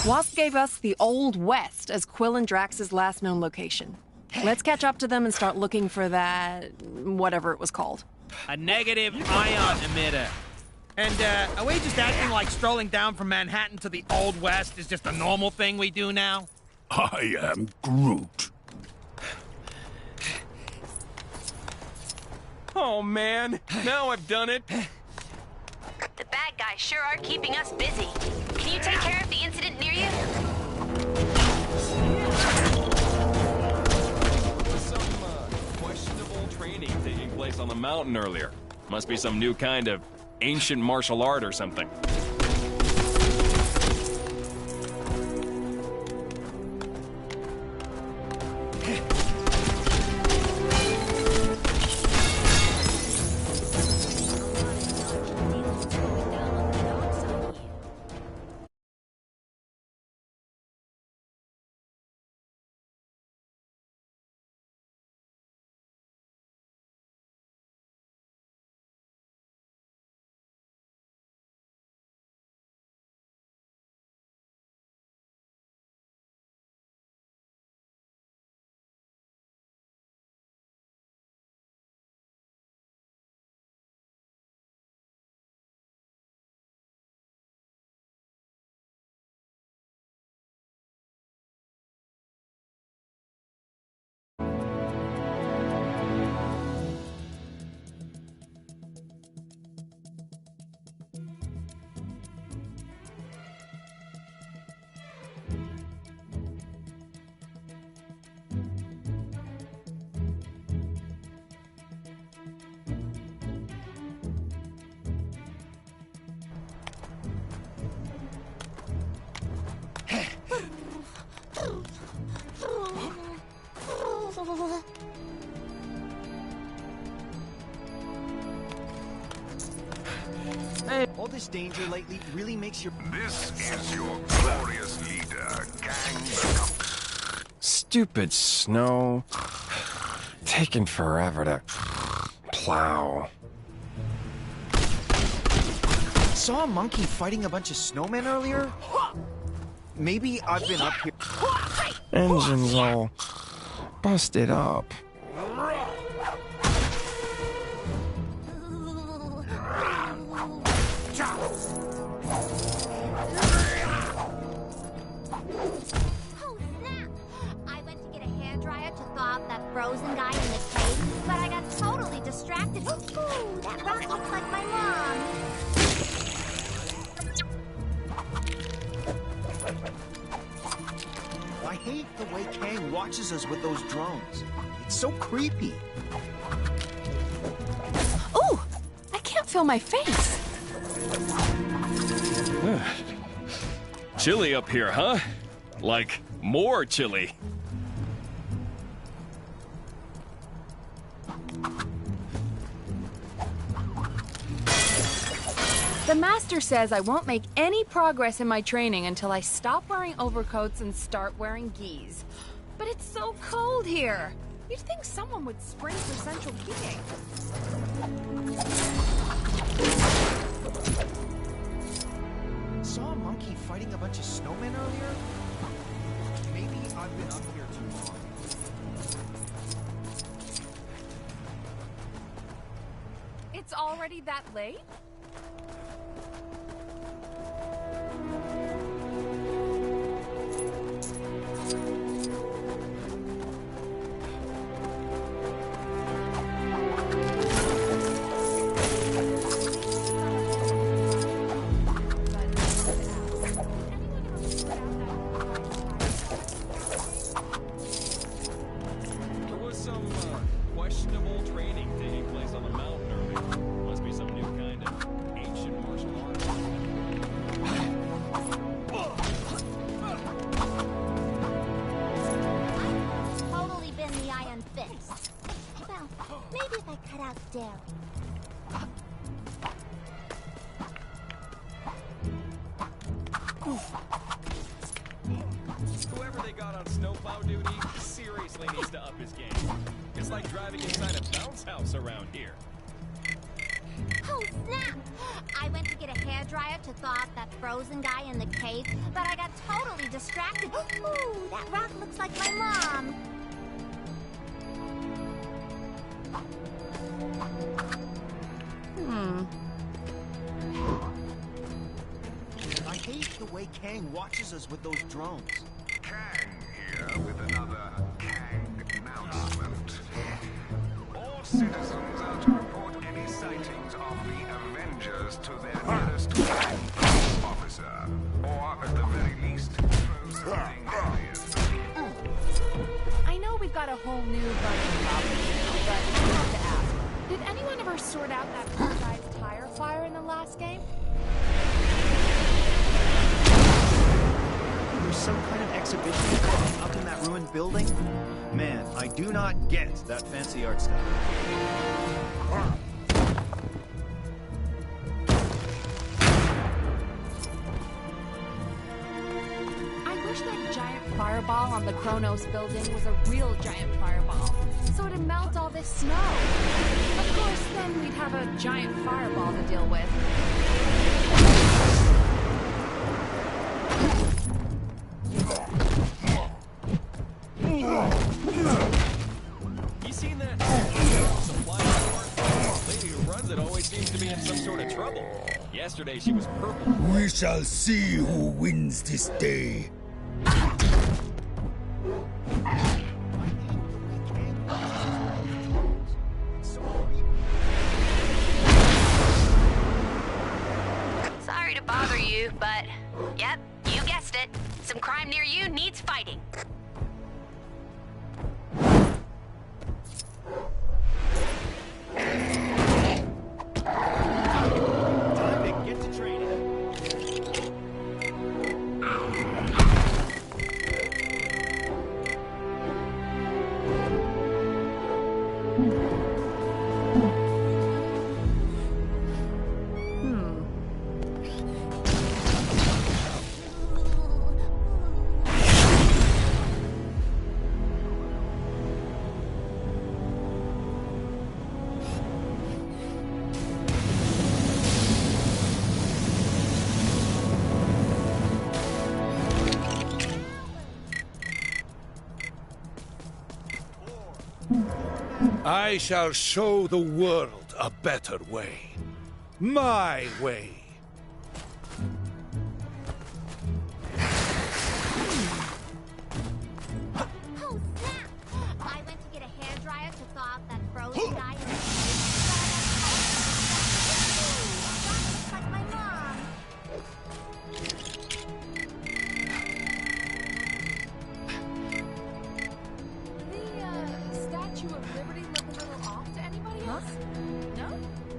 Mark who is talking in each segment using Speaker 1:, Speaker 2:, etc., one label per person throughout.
Speaker 1: Wasp gave us the Old West as Quill and Drax's last known location. Let's catch up to them and start looking for that... whatever it was called.
Speaker 2: A negative ion emitter. And, are we just acting like strolling down from Manhattan to the Old West is just a normal thing we do now?
Speaker 3: I am Groot.
Speaker 4: Oh, man. Now I've done it.
Speaker 5: The bad guys sure are keeping us busy. Can you take care of the incident near you?
Speaker 4: Some, questionable training taking place on the mountain earlier. Must be some new kind of ancient martial art or something.
Speaker 6: All this danger lately really makes your...
Speaker 3: This is your glorious leader, Gang the
Speaker 7: Stupid snow. Taking forever to plow.
Speaker 6: Saw a monkey fighting a bunch of snowmen earlier? Maybe I've been up here...
Speaker 7: Engines all busted up.
Speaker 8: Oh, snap! I went to get a hairdryer to thaw out that frozen guy in the cave, but I got totally distracted. Ooh, that rock looks like my mom.
Speaker 6: I hate the way Kang watches us with those drones. It's so creepy.
Speaker 1: Ooh! I can't feel my face.
Speaker 4: Chilly up here, huh? Like, more chilly.
Speaker 1: The master says I won't make any progress in my training until I stop wearing overcoats and start wearing gis. But it's so cold here. You'd think someone would spring for central heating.
Speaker 6: Saw a monkey fighting a bunch of snowmen earlier? Maybe I've been up here too long.
Speaker 1: It's already that late?
Speaker 4: There was some questionable training taking place on the mountain earlier. Must be some new kind of ancient martial arts.
Speaker 8: I've totally been the Iron Fist. Well, maybe if I cut out Daryl.
Speaker 4: Whoever they got on snowplow duty seriously needs to up his game. It's like driving inside a bounce house around here.
Speaker 8: Oh, snap! I went to get a hairdryer to thaw out that frozen guy in the cave, but I got totally distracted. Ooh, that rock looks like my mom.
Speaker 6: I hate the way Kang watches us with those drones.
Speaker 3: Kang here with another Kang announcement. All citizens are to report any sightings of the Avengers to their nearest Kang officer, or at the very least, surrounding areas.
Speaker 1: I know we've got a whole new bunch of problems now, but I have to ask. Did anyone ever sort out that poor guy's tire fire in the last game?
Speaker 6: There's some kind of exhibition up in that ruined building. Man, I do not get that fancy art stuff.
Speaker 1: I wish that giant fireball on the Kronos building was a real giant fireball, so it'd melt all this snow. Of course, then we'd have a giant fireball to deal with.
Speaker 4: You seen that supply store? Lady who runs it always seems to be in some sort of trouble. Yesterday she was purple.
Speaker 3: We shall see who wins this day.
Speaker 5: Sorry to bother you, but yep, you guessed it. Some crime near you needs fighting.
Speaker 6: Time to get to training.
Speaker 9: I shall show the world a better way. My way.
Speaker 8: Oh, snap! I went to get a hairdryer to thaw out that frozen guy in the cave. That looks like my mom.
Speaker 1: The Statue of Liberty look a little off to anybody else? No?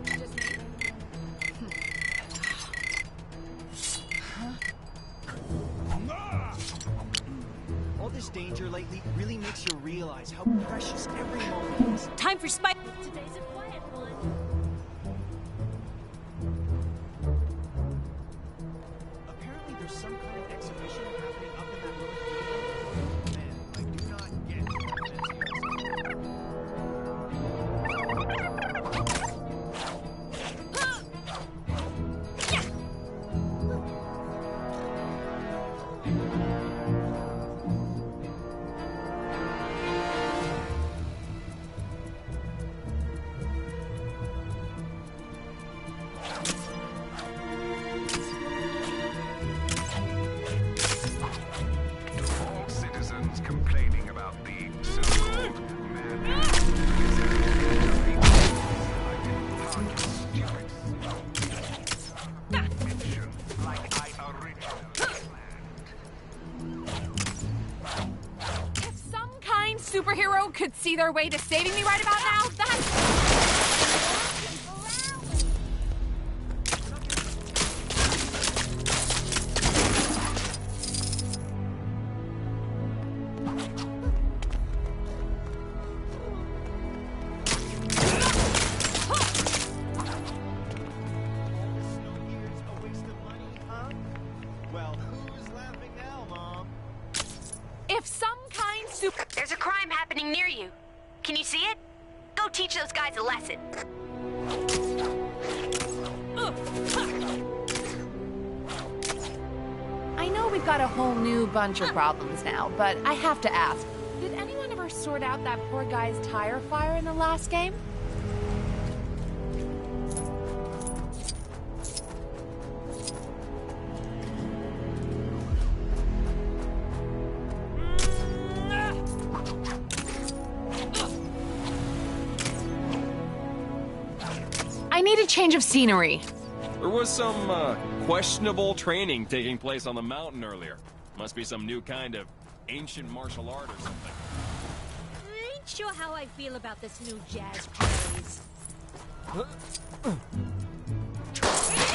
Speaker 1: Just me?
Speaker 6: All this danger lately really makes you realize how precious every moment is.
Speaker 10: Time for Spike.
Speaker 8: Today's a quiet one.
Speaker 6: Apparently there's some kind of exhibition happening up in that ruined building. Man, I do not get that fancy.
Speaker 3: To all citizens complaining about the so-called man like I originally
Speaker 1: If some kind superhero could see their way to saving me right about now, that's...
Speaker 6: Here's a waste of money, huh? Well, who's laughing now, Mom?
Speaker 1: If some kind super...
Speaker 5: There's a crime happening near you. Can you see it? Go teach those guys a lesson.
Speaker 1: I know we've got a whole new bunch of problems now, but I have to ask, did anyone ever sort out that poor guy's tire fire in the last game? I need a change of scenery.
Speaker 4: There was some questionable training taking place on the mountain earlier. Must be some new kind of ancient martial art or something.
Speaker 10: I ain't sure how I feel about this new jazz craze.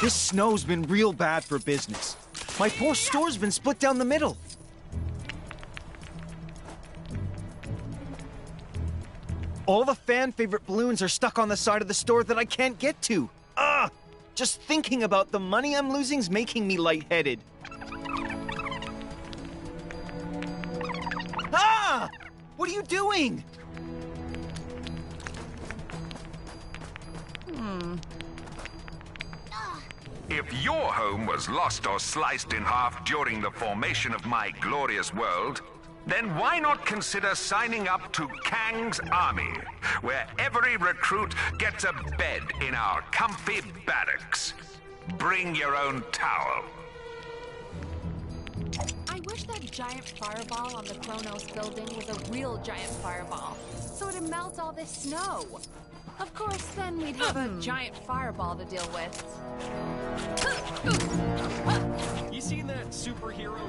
Speaker 6: This snow's been real bad for business. My poor store's been split down the middle. All the fan-favorite balloons are stuck on the side of the store that I can't get to. Ugh! Just thinking about the money I'm losing's making me lightheaded. Ah! What are you doing?
Speaker 3: If your home was lost or sliced in half during the formation of my glorious world, then why not consider signing up to Kang's Army, where every recruit gets a bed in our comfy barracks. Bring your own towel.
Speaker 1: I wish that giant fireball on the Kronos building was a real giant fireball, so it'd melt all this snow. Of course, then we'd have a giant fireball to deal with.
Speaker 4: You seen that superhero?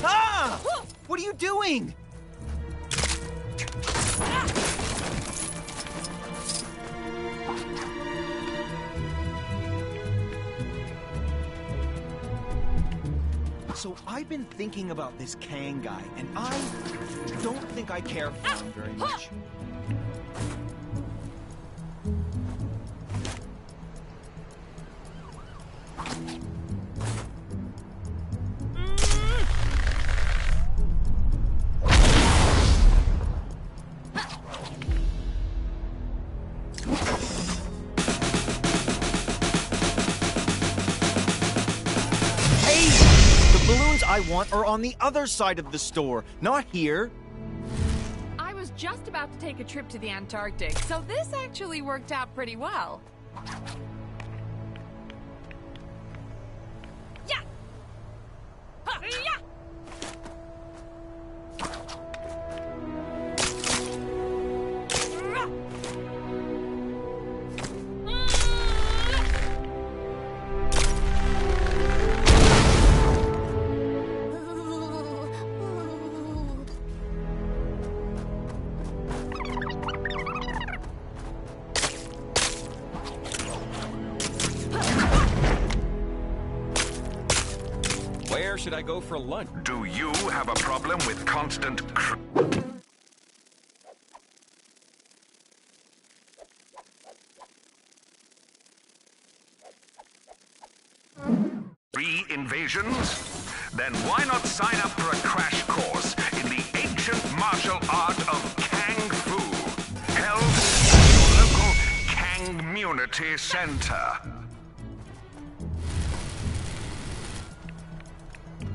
Speaker 6: Ah! What are you doing? So I've been thinking about this Kang guy, and I don't think I care for him very much. I want are on the other side of the store, not here.
Speaker 1: I was just about to take a trip to the Antarctic, so this actually worked out pretty well. Yeah! Huh. Yeah!
Speaker 4: Where should I go for lunch?
Speaker 3: Do you have a problem with constant invasions? Then why not sign up for a crash course in the ancient martial art of Kung Fu, held at your local Kangmunity Center?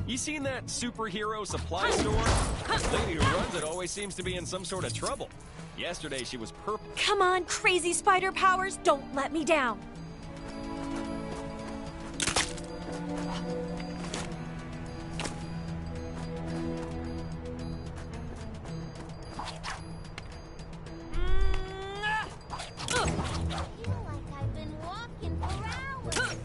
Speaker 4: You seen that superhero supply store? The lady who runs it always seems to be in some sort of trouble. Yesterday she was purple.
Speaker 10: Come on, crazy spider powers, don't let me down.
Speaker 8: I feel like I've been walking for hours.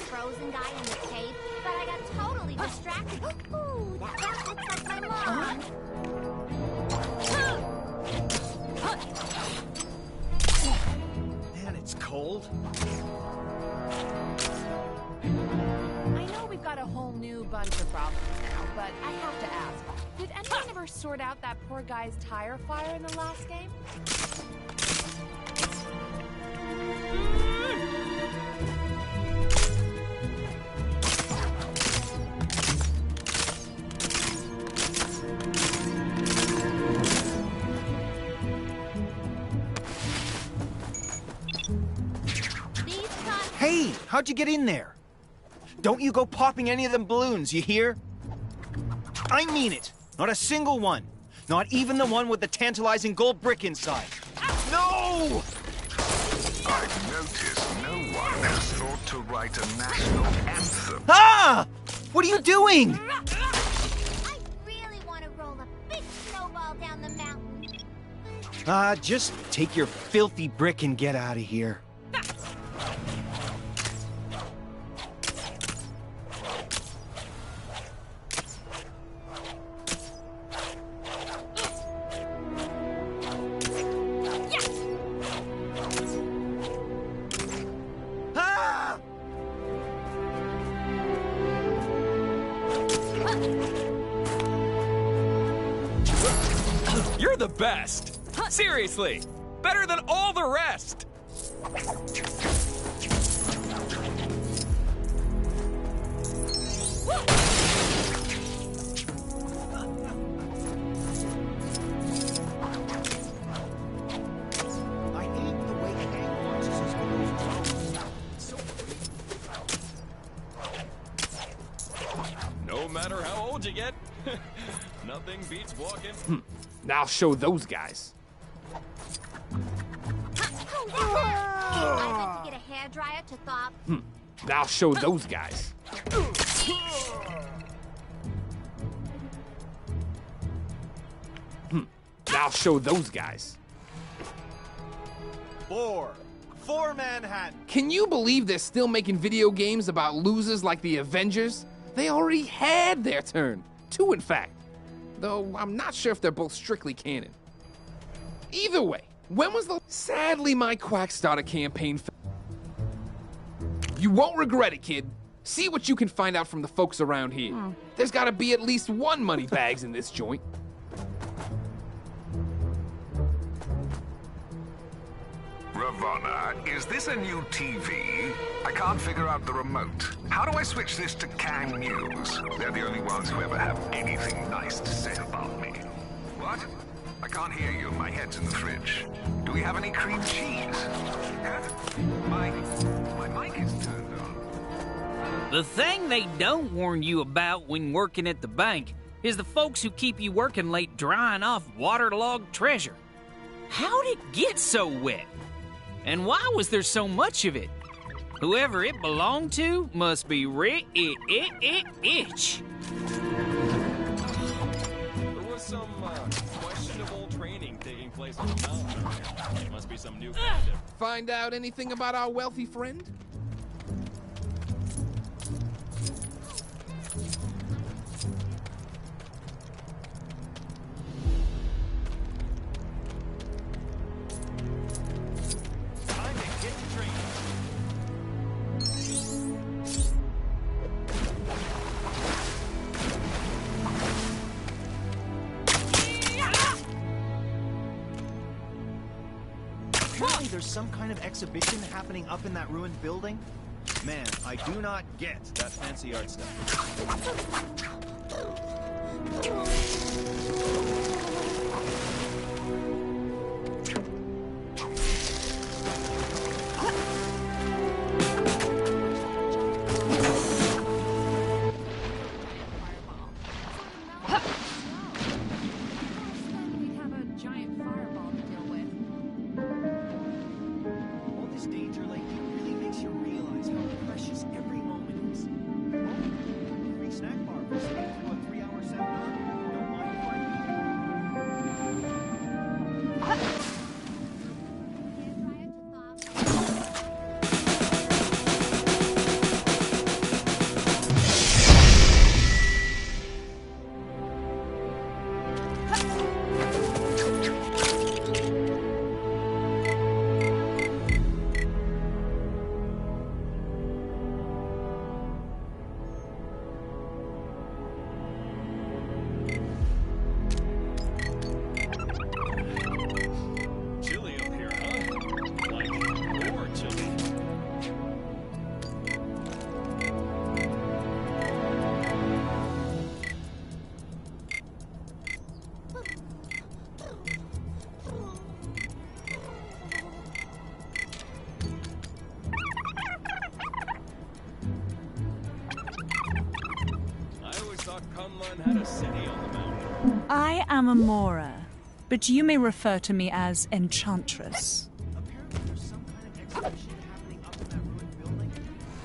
Speaker 8: Frozen guy in the cave, but I got totally distracted. Ooh, that rat looks like my mom.
Speaker 6: Man, it's cold.
Speaker 1: I know we've got a whole new bunch of problems now, but I have to ask, did anyone ever sort out that poor guy's tire fire in the last game?
Speaker 6: Hey, how'd you get in there? Don't you go popping any of them balloons, you hear? I mean it. Not a single one. Not even the one with the tantalizing gold brick inside. No!
Speaker 3: I've noticed no one has thought to write a national anthem.
Speaker 6: Ah! What are you doing?
Speaker 8: I really want to roll a big snowball down the mountain.
Speaker 6: Just take your filthy brick and get out of here.
Speaker 4: You're the best! Seriously! Better than all the rest!
Speaker 6: I hate the way Kang watches us go.
Speaker 4: No matter how old you get, nothing beats walking.
Speaker 11: Now I'll show those guys.
Speaker 8: I went to get a hairdryer to thaw.
Speaker 11: Now I'll show those guys. Now I'll show those guys.
Speaker 6: For Manhattan.
Speaker 11: Can you believe they're still making video games about losers like the Avengers? They already had their turn. 2, in fact. Though I'm not sure if they're both strictly canon. Either way, when was the... Sadly, my Quackstarter campaign... You won't regret it, kid. See what you can find out from the folks around here. There's gotta be at least one moneybags in this joint.
Speaker 3: Ravonna, is this a new TV? I can't figure out the remote. How do I switch this to Kang News? They're the only ones who ever have anything nice to say about me. What? I can't hear you. My head's in the fridge. Do we have any cream cheese? My mic is turned on.
Speaker 12: The thing they don't warn you about when working at the bank is the folks who keep you working late drying off waterlogged treasure. How'd it get so wet? And why was there so much of it? Whoever it belonged to must be rich.
Speaker 4: There was some questionable training taking place on the mountain. It must be some new kind of...
Speaker 11: Find out anything about our wealthy friend?
Speaker 4: Time to get to training.
Speaker 6: Apparently there's some kind of exhibition happening up in that ruined building. Man, I do not get that fancy art stuff.
Speaker 1: We'd have a giant fireball to deal with.
Speaker 6: All this danger lately really makes you realize how precious every moment is. Oh, free snack bar for sitting through a 3-hour seminar. Don't mind if I do.
Speaker 4: Chilly up here, huh? Like, more chilly. I always thought Kunlun had a city on the mountain.
Speaker 13: I am Amora, but you may refer to me as Enchantress.
Speaker 6: Apparently there's some kind of exhibition happening up in that ruined building. Man, I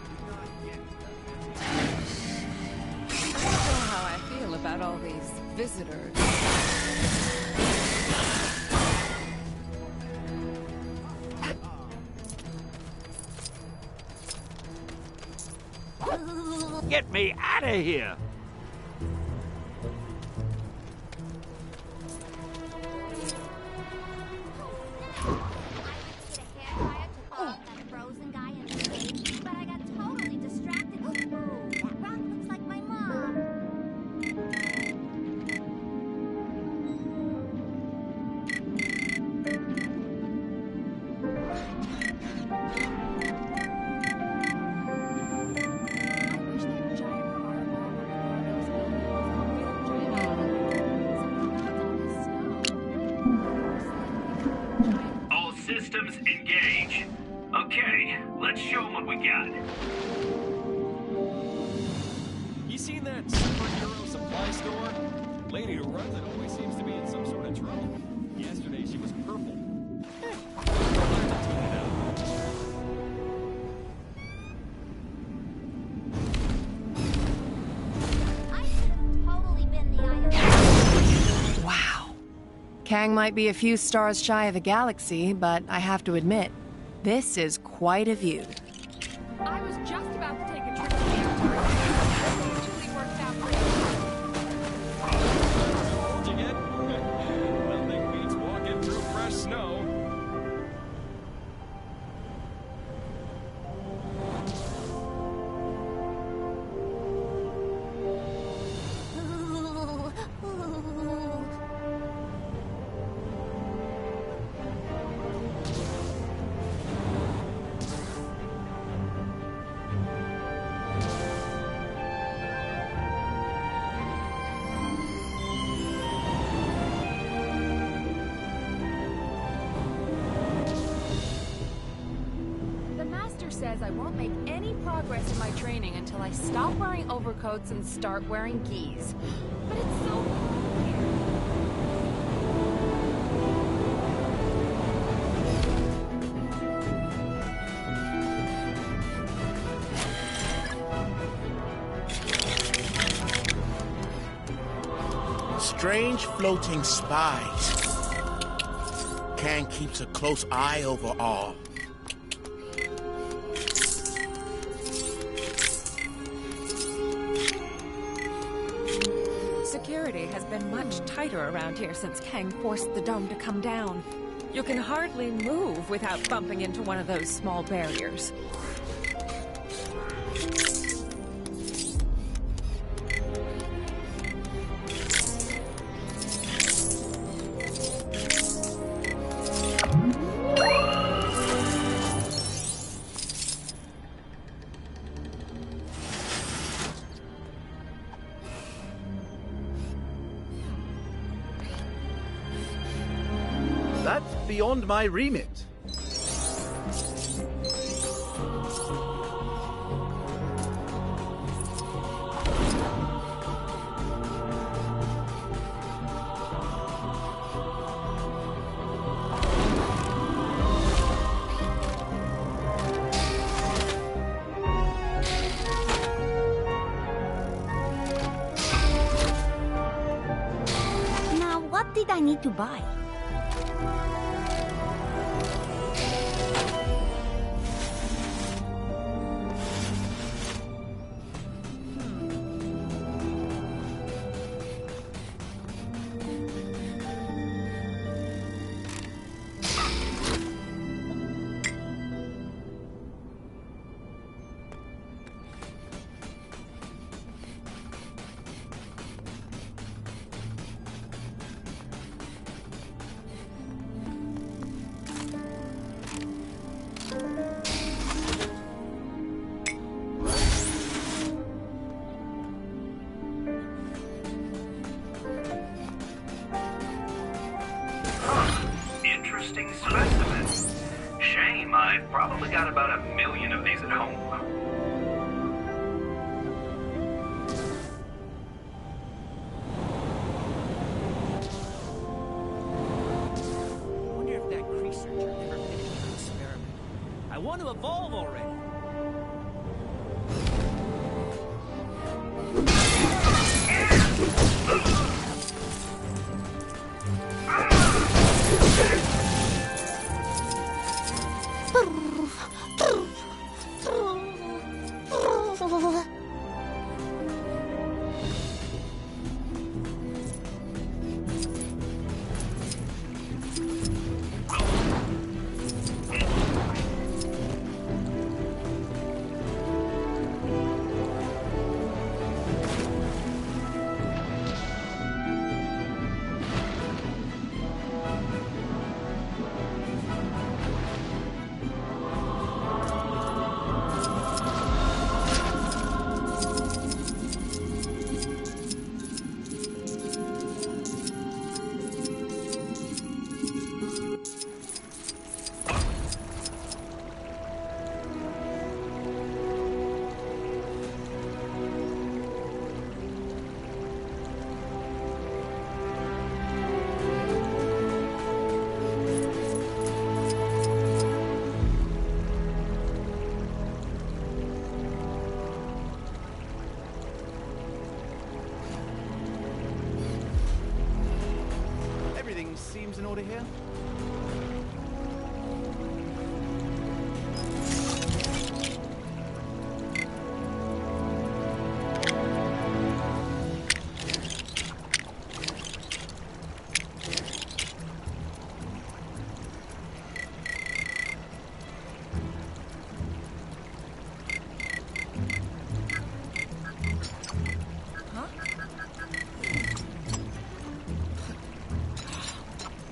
Speaker 6: do not get that fancy
Speaker 1: I don't know how I feel about all these visitors.
Speaker 12: Get me out of here!
Speaker 8: That frozen guy in the cave, but I got totally distracted. Ooh, that rock looks like my mom.
Speaker 1: I wish that giant fireball were in one of those buildings.
Speaker 14: All systems engage. Okay, let's show them what we got.
Speaker 4: You seen that superhero supply store? Lady who runs it always seems to be in some sort of trouble. Yesterday she was purple. I'll have to tune it out.
Speaker 8: I should have totally been the item.
Speaker 15: Wow. Kang might be a few stars shy of a galaxy, but I have to admit, this is quite a view.
Speaker 1: I was just about to take a trip to the Antarctic. It usually works out pretty well.
Speaker 4: What'd you get? Nothing beats walking through fresh snow.
Speaker 1: says I won't make any progress in my training until I stop wearing overcoats and start wearing gis. But it's so cold here.
Speaker 16: Strange floating spies. Kang keeps a close eye over all.
Speaker 17: Security has been much tighter around here since Kang forced the dome to come down. You can hardly move without bumping into one of those small barriers.
Speaker 18: That's beyond my remit.
Speaker 8: Now, what did I need to buy?
Speaker 14: Interesting specimen. Shame, I've probably got about 1 million of these at home.
Speaker 2: I wonder if that creature ever finished her experiment. I want to evolve already.
Speaker 18: Everything seems in order here.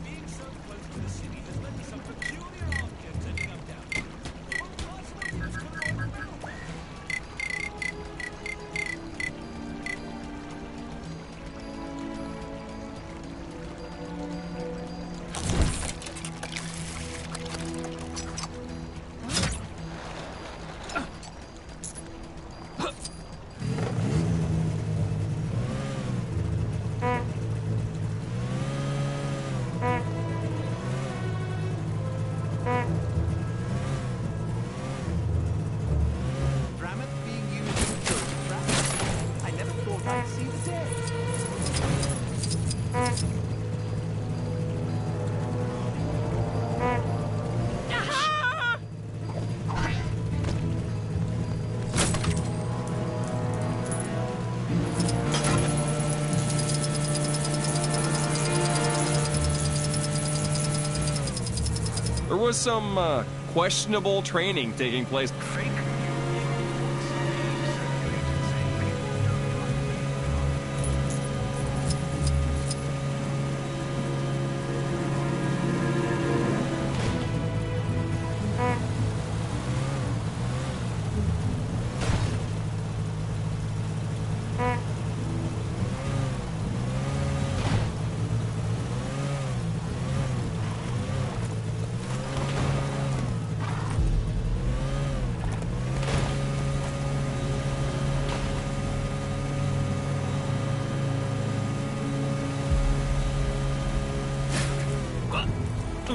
Speaker 2: Being so close to the city
Speaker 19: There was some, questionable training taking place.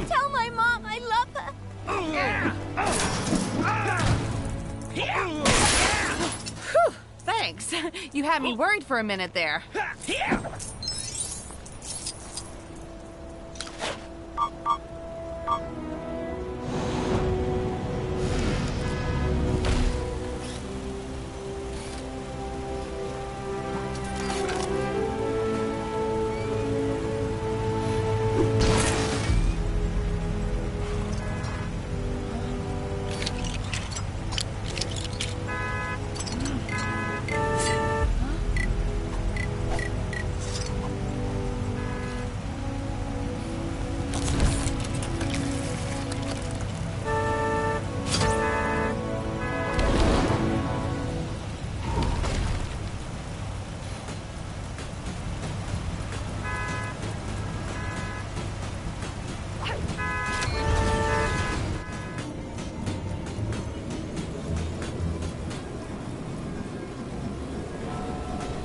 Speaker 8: Tell my mom I love her.
Speaker 1: Whew, thanks. You had me worried for a minute there.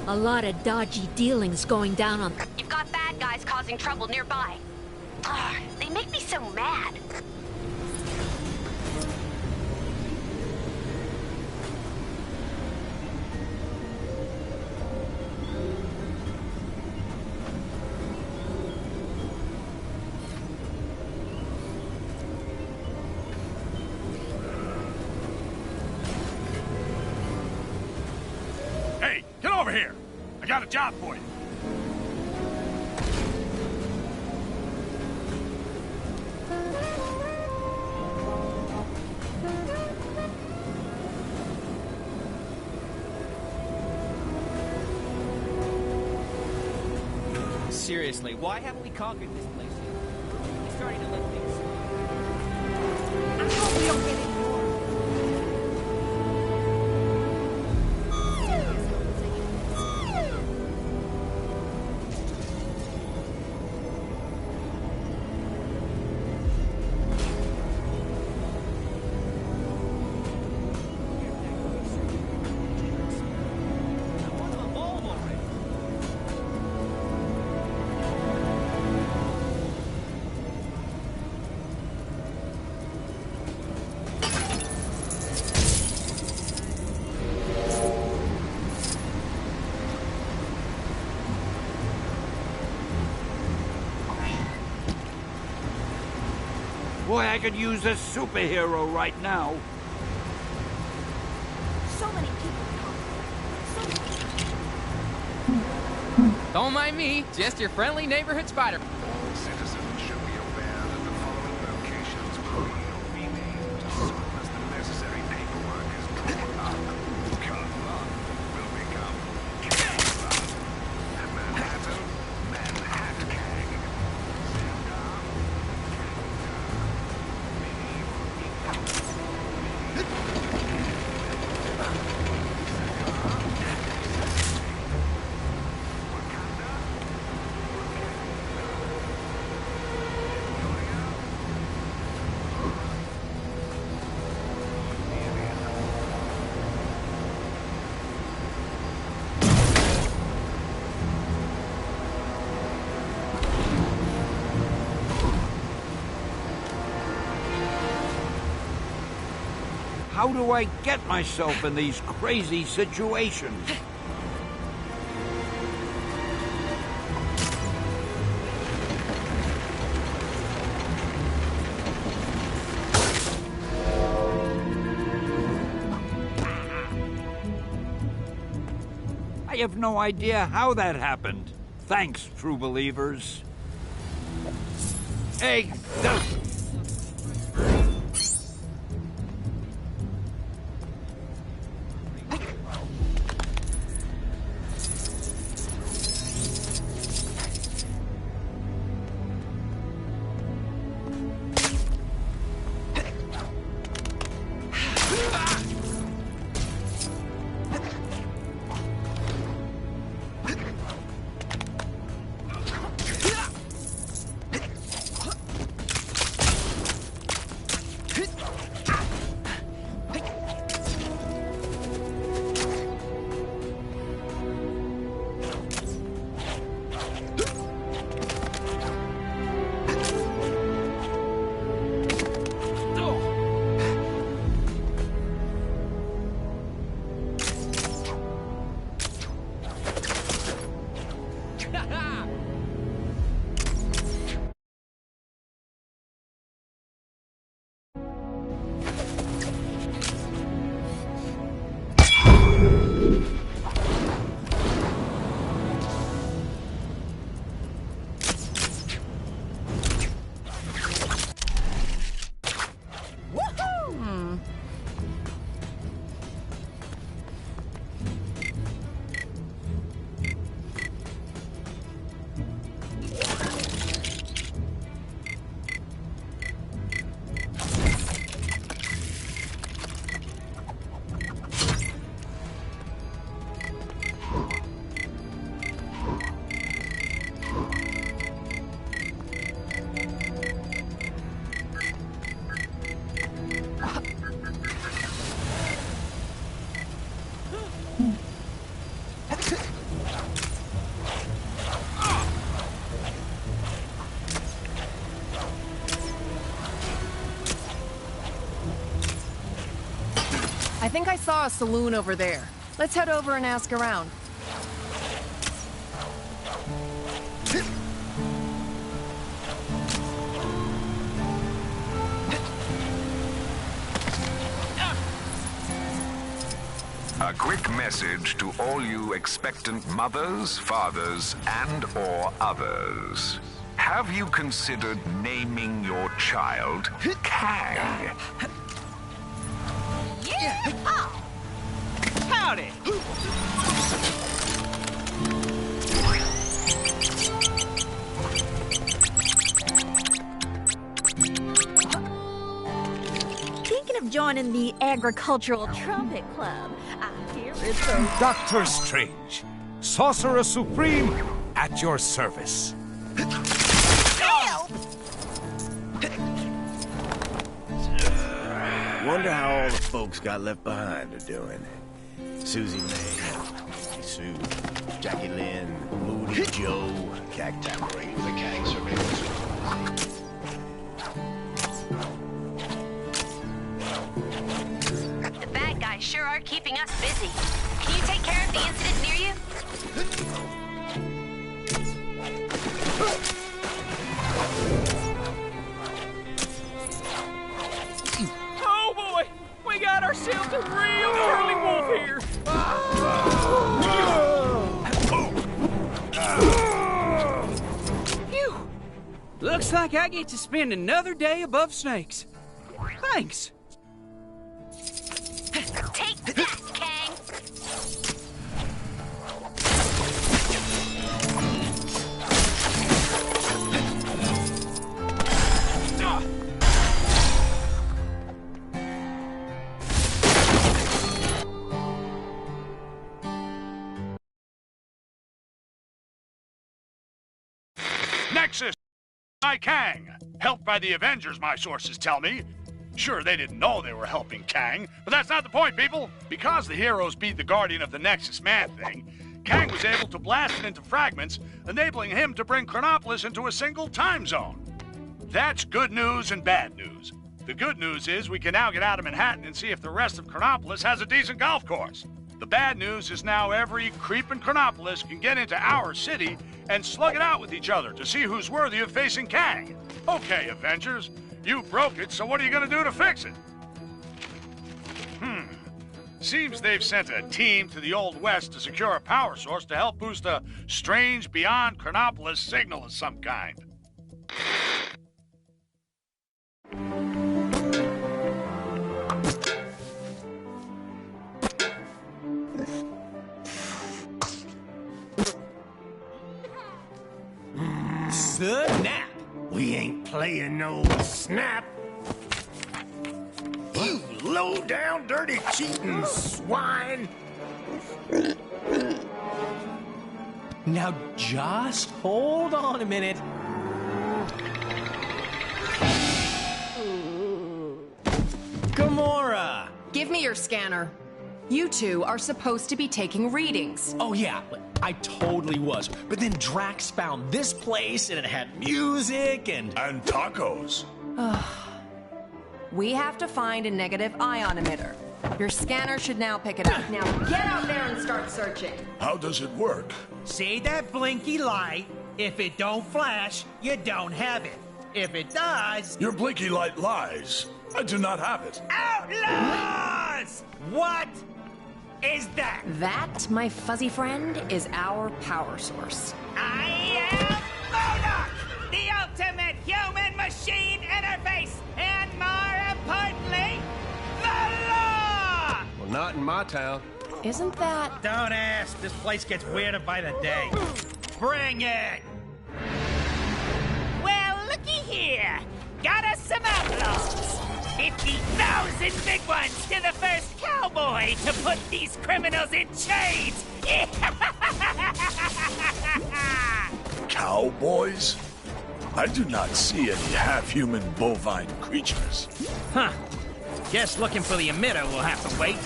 Speaker 10: A lot of dodgy dealings going down on...
Speaker 5: You've got bad guys causing trouble nearby. Ugh, they make me so mad.
Speaker 14: Hey, get over here! I got a job for you.
Speaker 18: Seriously, why haven't we conquered this place yet? We're starting to let things slide. I hope we don't get any more.
Speaker 20: Boy, I could use a superhero right now.
Speaker 8: So many people
Speaker 11: Don't mind me, just your friendly neighborhood spider.
Speaker 3: All citizens should be aware that the following locations will be renamed as soon as the necessary paperwork is drawn up. Kazan will become Kazan. And Manhattan, Manhattan.
Speaker 20: How do I get myself in these crazy situations? I have no idea how that happened. Thanks, true believers. Hey,
Speaker 15: I think I saw a saloon over there. Let's head over and ask around.
Speaker 3: A quick message to all you expectant mothers, fathers, and/or others. Have you considered naming your child Kang?
Speaker 12: Yeah! Howdy!
Speaker 10: Thinking of joining the Agricultural Trumpet Club. I hear it's a...
Speaker 9: Doctor Strange, Sorcerer Supreme, at your service.
Speaker 21: Wonder how all the folks got left behind are doing. Susie May, Sue, Jackie Lynn, Moody Joe, Cacti Ray, the Kang surveillance.
Speaker 5: The bad guys sure are keeping us busy. Can you take care of the incident near you?
Speaker 12: Oh boy! We got ourselves a real curly wolf here! Phew! Looks like I get to spend another day above snakes. Thanks.
Speaker 5: Take that, Kang!
Speaker 22: Nexus by Kang. Helped by the Avengers, my sources tell me. Sure, they didn't know they were helping Kang, but that's not the point, people. Because the heroes beat the Guardian of the Nexus Man-Thing, Kang was able to blast it into fragments, enabling him to bring Chronopolis into a single time zone. That's good news and bad news. The good news is we can now get out of Manhattan and see if the rest of Chronopolis has a decent golf course. The bad news is now every creep in Chronopolis can get into our city and slug it out with each other to see who's worthy of facing Kang. Okay, Avengers, you broke it, so what are you gonna do to fix it? Seems they've sent a team to the Old West to secure a power source to help boost a strange beyond Chronopolis signal of some kind.
Speaker 21: Snap! We ain't playing no snap. You low-down, dirty, cheating swine!
Speaker 18: Now just hold on a minute. Gamora!
Speaker 15: Give me your scanner. You two are supposed to be taking readings.
Speaker 18: Oh yeah, I totally was. But then Drax found this place and it had music and
Speaker 9: tacos.
Speaker 15: We have to find a negative ion emitter. Your scanner should now pick it up. Now get out there and start searching.
Speaker 9: How does it work?
Speaker 2: See that blinky light? If it don't flash, you don't have it. If it does...
Speaker 9: Your blinky light lies. I do not have it.
Speaker 2: Outlaws! What is that?
Speaker 15: That, my fuzzy friend, is our power source.
Speaker 23: I am MODOK, the ultimate human-machine interface, and more importantly, the law!
Speaker 21: Well, not in my town.
Speaker 15: Isn't that...
Speaker 2: Don't ask. This place gets weirder by the day. Bring it!
Speaker 23: Well, looky here. Got us some outlaws. 50,000 big ones to the first cowboy to put these criminals in chains.
Speaker 9: Cowboys? I do not see any half-human bovine creatures.
Speaker 2: Huh. Guess looking for the emitter will have to wait.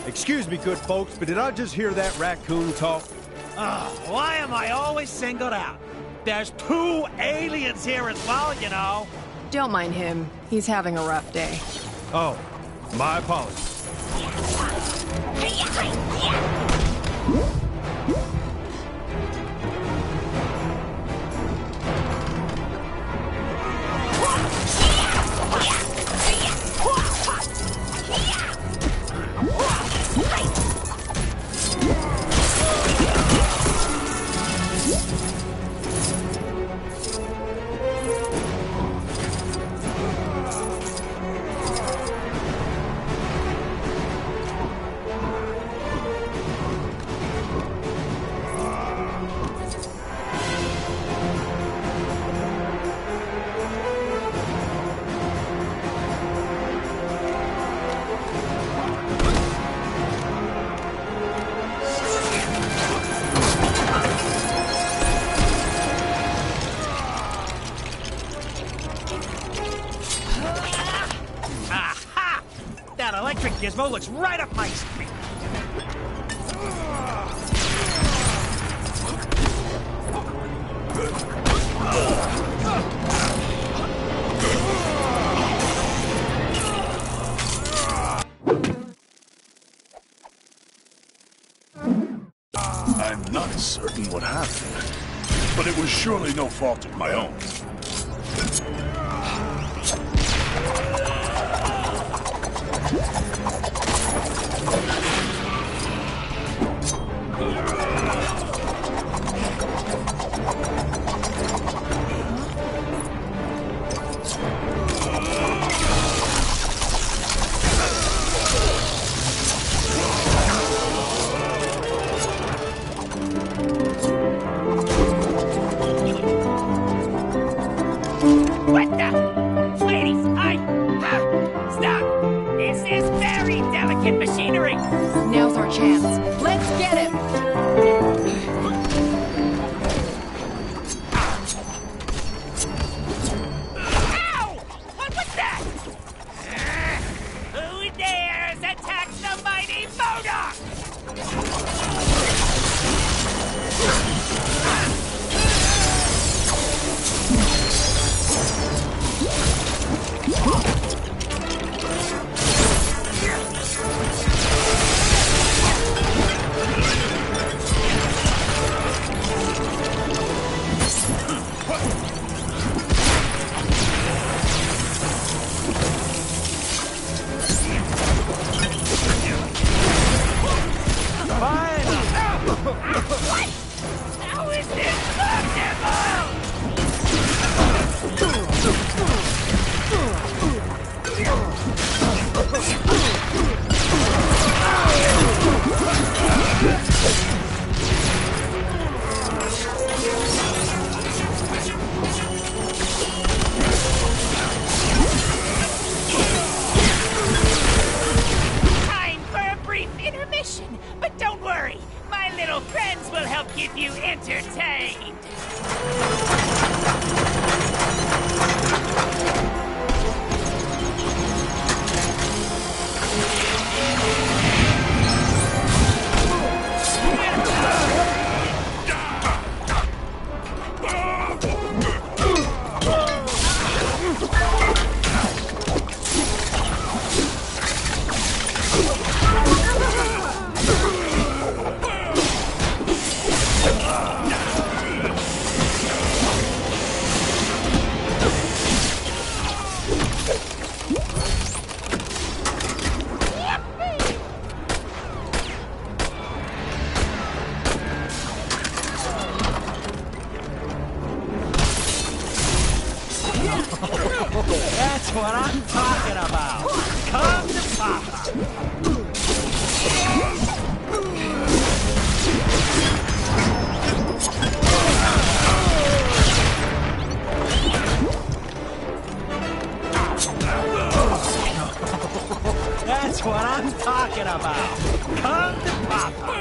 Speaker 24: Excuse me, good folks, but did I just hear that raccoon talk?
Speaker 2: Why am I always singled out? There's 2 aliens here as well, you know.
Speaker 15: Don't mind him. He's having a rough day.
Speaker 24: Oh, my apologies.
Speaker 18: That electric gizmo looks right up my street.
Speaker 22: I'm not certain what happened, but it was surely no fault of my own.
Speaker 23: What the? Ladies, stop! This is very delicate machinery.
Speaker 1: Now's our chance. Let's get him!
Speaker 23: Ow! What was that? Who dares attack the mighty Modok? What? How is this possible? Time for a brief intermission, but don't worry. My little friends will help keep you entertained.
Speaker 18: That's what I'm talking about. Come to Papa. That's what I'm talking about. Come to Papa.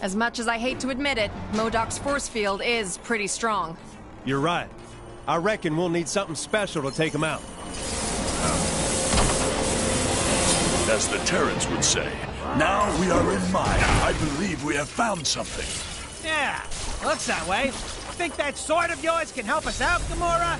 Speaker 15: As much as I hate to admit it, MODOK's force field is pretty strong.
Speaker 24: You're right. I reckon we'll need something special to take him out.
Speaker 4: As the Terrans would say, now we are in mine. I believe we have found something.
Speaker 2: Yeah, looks that way. Think that sword of yours can help us out, Gamora?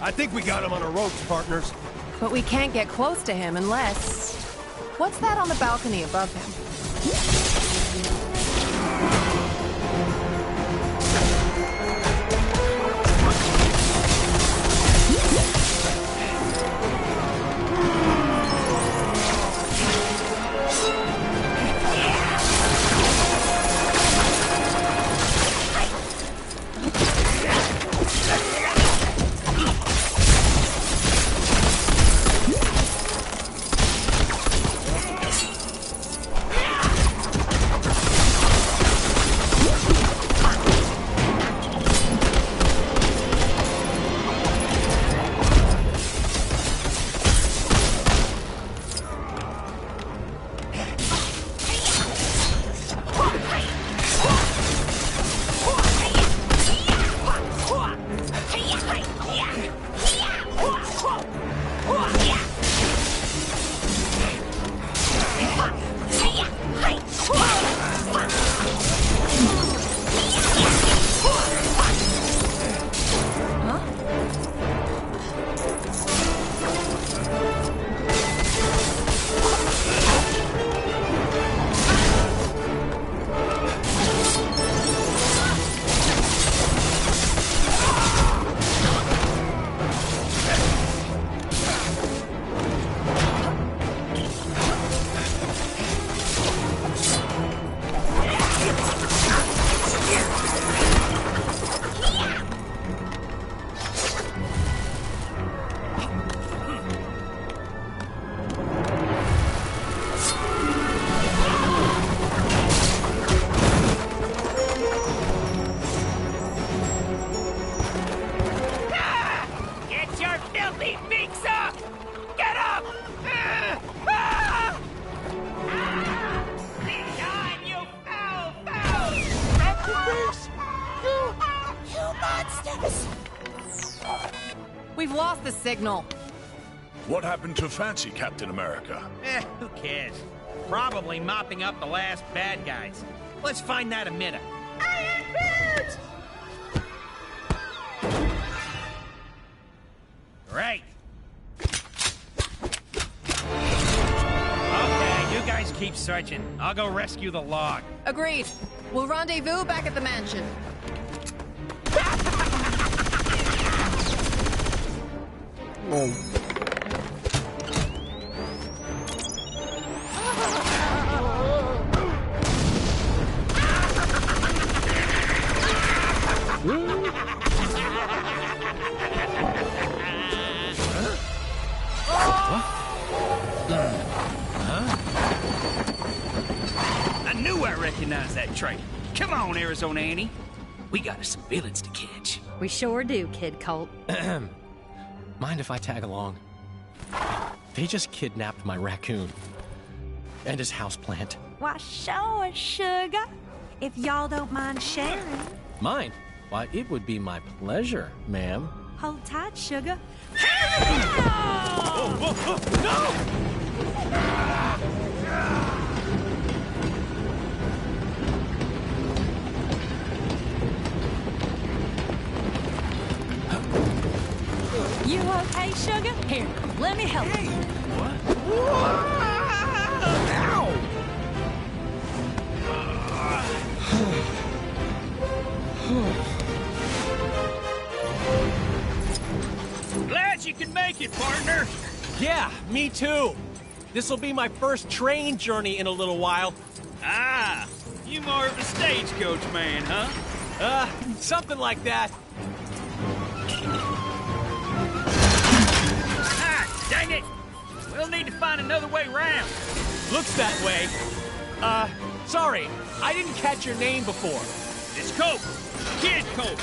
Speaker 24: I think we got him on our ropes, partners.
Speaker 15: But we can't get close to him unless... What's that on the balcony above him? lost the signal.
Speaker 4: What happened to Fancy Captain America?
Speaker 2: Who cares? Probably mopping up the last bad guys. Let's find that emitter. Right. Okay, you guys keep searching. I'll go rescue the log.
Speaker 15: Agreed. We'll rendezvous back at the mansion.
Speaker 12: I knew I recognized that trait. Come on, Arizona Annie. We got some villains to catch.
Speaker 10: We sure do, Kid Colt.
Speaker 6: Mind if I tag along? They just kidnapped my raccoon. And his houseplant.
Speaker 10: Why, sure, sugar. If y'all don't mind sharing.
Speaker 6: Mine? Why, it would be my pleasure, ma'am.
Speaker 10: Hold tight, sugar. You okay, sugar? Here, let me help you.
Speaker 12: Glad you could make it, partner.
Speaker 18: Yeah, me too. This'll be my first train journey in a little while.
Speaker 12: Ah, you more of a stagecoach man, huh?
Speaker 18: Something like that.
Speaker 12: Ah, dang it! We'll need to find another way round.
Speaker 18: Looks that way. Sorry, I didn't catch your name before.
Speaker 12: It's Colt. Kid Colt.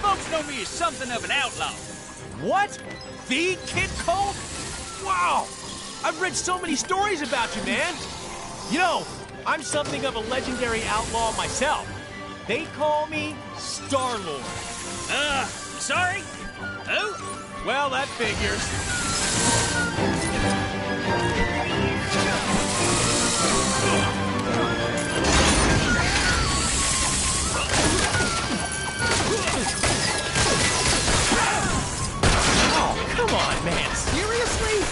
Speaker 12: Folks know me as something of an outlaw.
Speaker 18: What? The Kid Colt? Wow! I've read so many stories about you, man. You know, I'm something of a legendary outlaw myself. They call me Star-Lord.
Speaker 12: Sorry? Who?
Speaker 18: Well, that figures. Oh, come on, man. Seriously?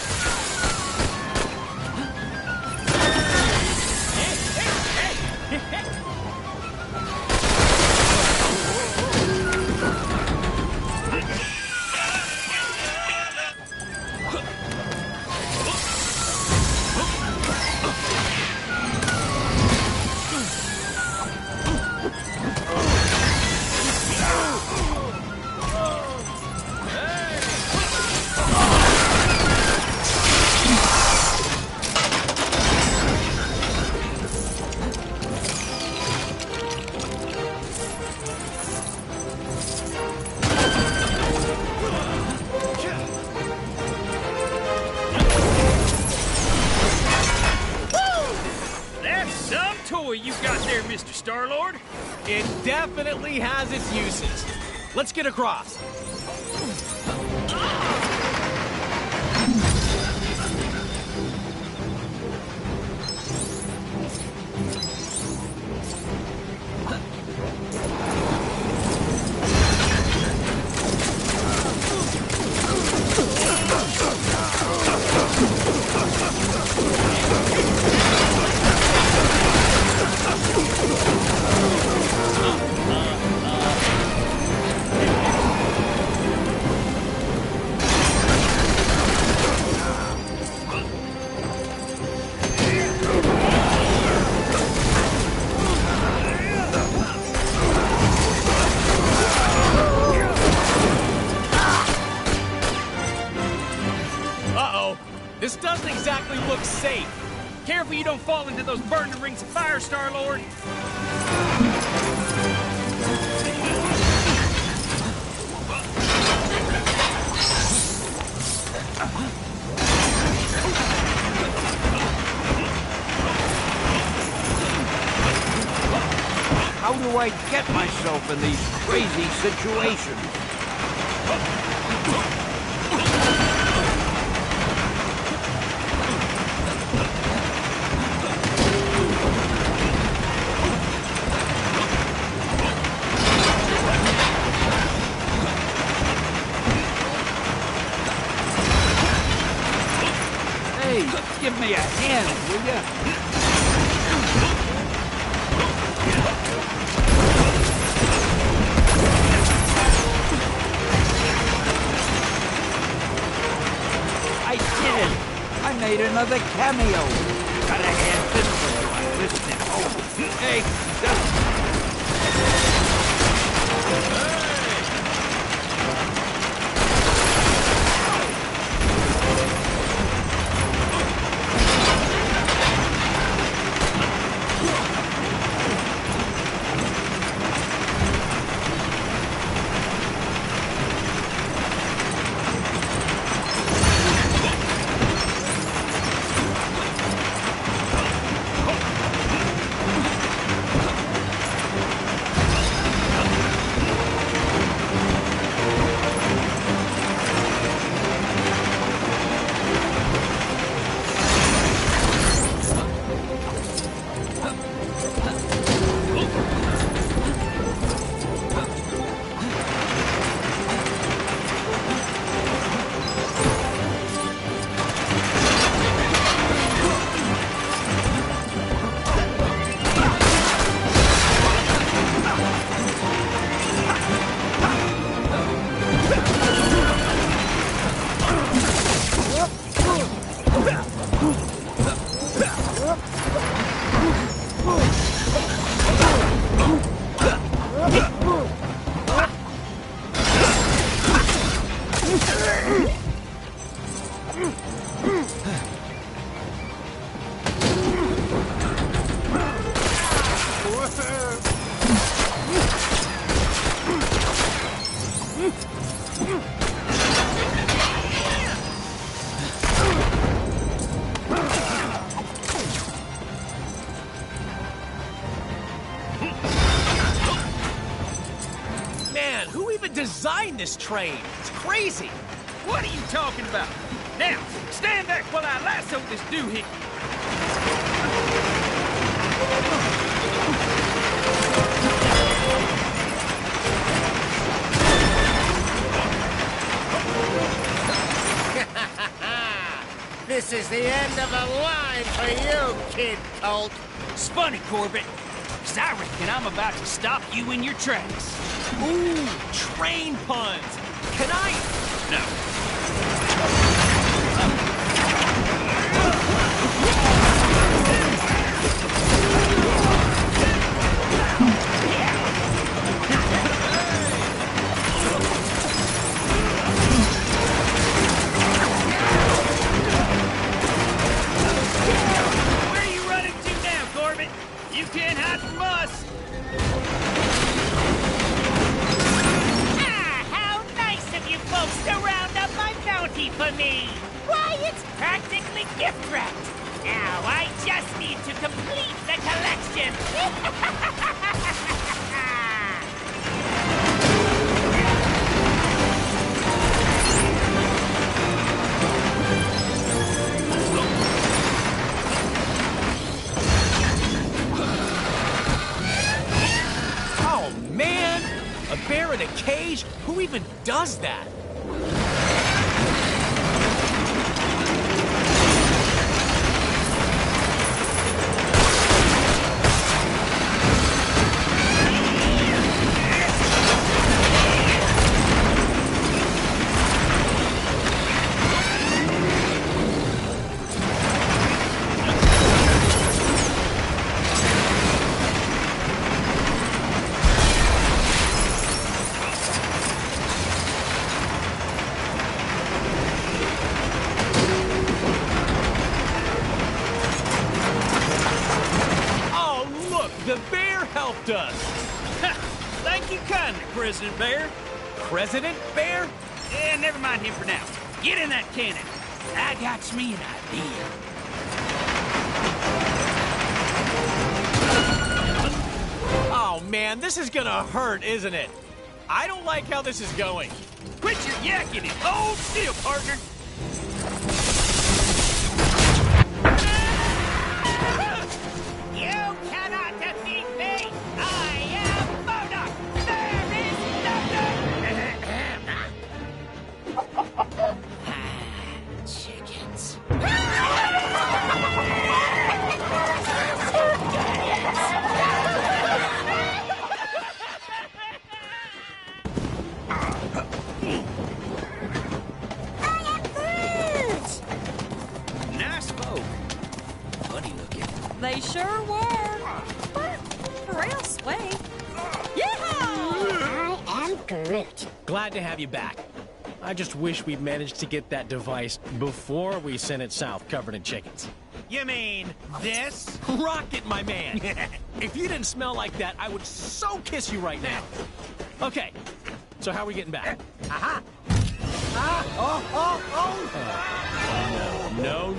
Speaker 12: You got there, Mr. Star-Lord?
Speaker 18: It definitely has its uses. Let's get across. This doesn't exactly look safe.
Speaker 12: Careful you don't fall into those burning rings of fire, Star-Lord.
Speaker 20: How do I get myself in these crazy situations? for the cameo. Gotta hand this way while listening. Oh, hey,
Speaker 18: Man, who even designed this train? It's crazy.
Speaker 12: What are you talking about? Now, stand back while I lasso this doohickey.
Speaker 7: This is the end of the line for you, Kid Colt.
Speaker 12: It's funny, Corbett, 'cause I reckon I'm about to stop you in your tracks.
Speaker 18: Ooh, train puns. Can I?
Speaker 12: No. Where are you running to now, Corbett? You can't hide from us.
Speaker 23: How nice of you folks to round up my bounty for me! Why, it's practically gift wrapped! Now I just need to complete the collection!
Speaker 18: Oh, man! A bear in a cage? Who even does that? The bear helped us!
Speaker 12: Thank you kindly, President Bear.
Speaker 18: President Bear?
Speaker 12: Yeah, never mind him for now. Get in that cannon. I got me an idea.
Speaker 18: Oh, man, this is gonna hurt, isn't it? I don't like how this is going.
Speaker 12: Quit your yakking and hold still, partner.
Speaker 23: You cannot defeat me! I am Modok! There is nothing! Chickens.
Speaker 10: They sure were. But real sweet. Yeehaw!
Speaker 13: I am Groot.
Speaker 6: Glad to have you back. I just wish we'd managed to get that device before we sent it south covered in chickens.
Speaker 18: You mean this?
Speaker 6: Rocket, my man! If you didn't smell like that, I would so kiss you right now. Okay, so how are we getting back?
Speaker 18: Aha!
Speaker 6: No.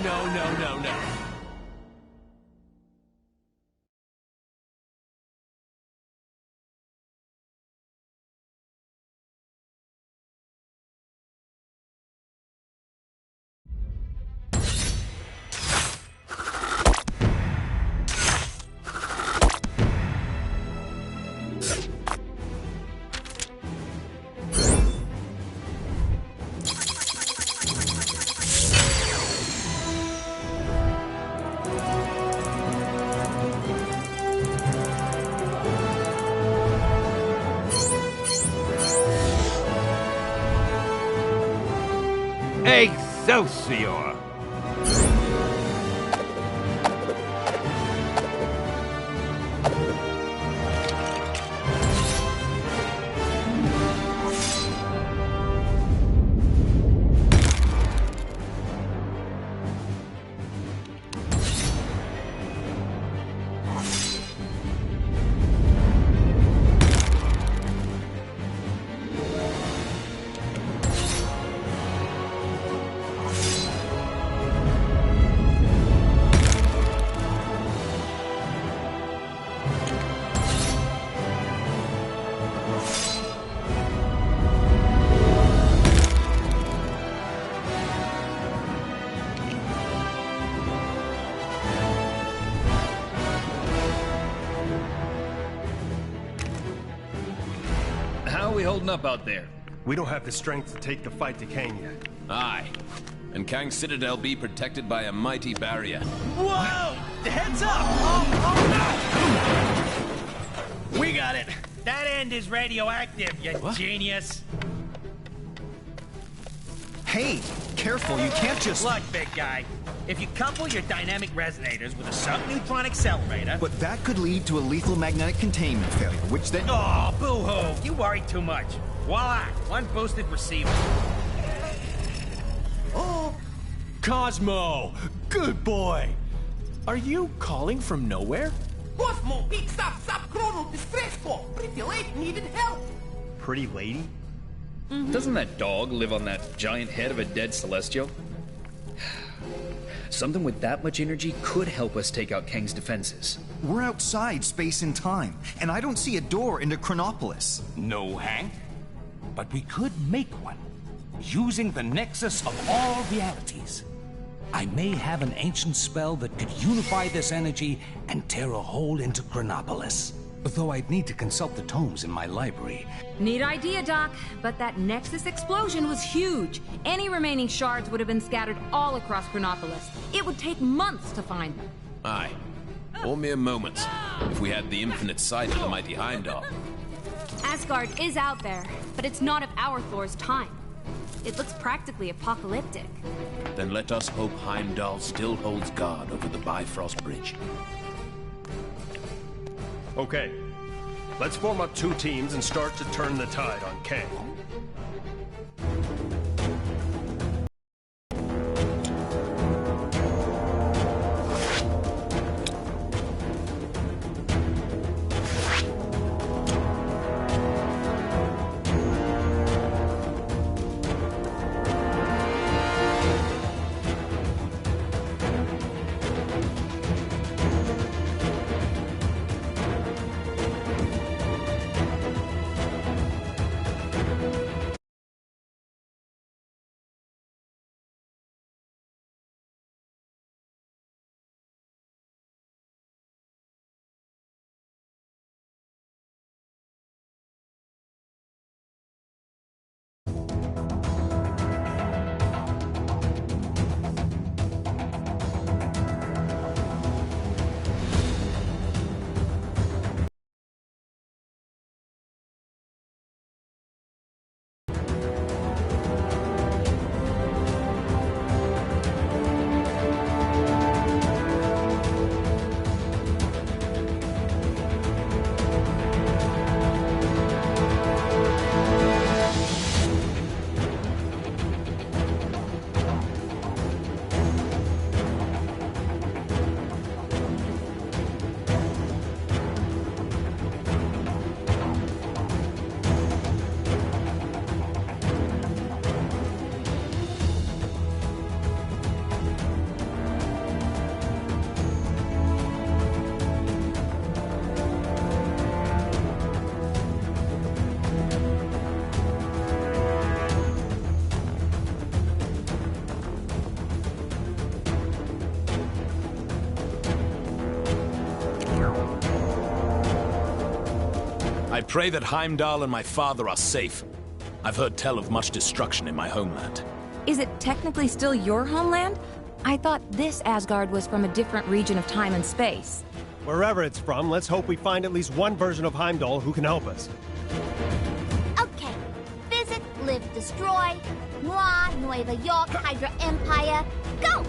Speaker 20: Excelsior!
Speaker 16: How are we holding up out there?
Speaker 17: We don't have the strength to take the fight to Kang yet.
Speaker 19: Aye. And Kang's Citadel be protected by a mighty barrier.
Speaker 18: Whoa! Heads up! Oh. We got it. That end is radioactive, you genius.
Speaker 25: Hey, careful, you can't just...
Speaker 18: Look, big guy. If you couple your dynamic resonators with a subneutron accelerator...
Speaker 25: But that could lead to a lethal magnetic containment failure, which then...
Speaker 18: Oh, boo-hoo! You worry too much. Voila! One boosted receiver.
Speaker 6: Oh! Cosmo! Good boy! Are you calling from nowhere?
Speaker 26: Cosmo picks up subchronal distress call. Pretty lady needed help.
Speaker 17: Pretty lady?
Speaker 16: Doesn't that dog live on that giant head of a dead Celestial? Something with that much energy could help us take out Kang's defenses.
Speaker 25: We're outside space and time, and I don't see a door into Chronopolis.
Speaker 20: No, Hank. But we could make one, using the nexus of all realities. I may have an ancient spell that could unify this energy and tear a hole into Chronopolis. Though I'd need to consult the tomes in my library.
Speaker 27: Neat idea, Doc, but that Nexus explosion was huge. Any remaining shards would have been scattered all across Chronopolis. It would take months to find them.
Speaker 19: Aye. Or mere moments, if we had the infinite sight of the mighty Heimdall.
Speaker 27: Asgard is out there, but it's not of our Thor's time. It looks practically apocalyptic.
Speaker 19: Then let us hope Heimdall still holds guard over the Bifrost Bridge.
Speaker 17: Okay, let's form up 2 teams and start to turn the tide on Kang.
Speaker 3: I pray that Heimdall and my father are safe. I've heard tell of much destruction in my homeland.
Speaker 27: Is it technically still your homeland? I thought this Asgard was from a different region of time and space.
Speaker 24: Wherever it's from, let's hope we find at least one version of Heimdall who can help us.
Speaker 5: Okay. Visit, live, destroy. Moi, Nueva York, Hydra Empire. Go!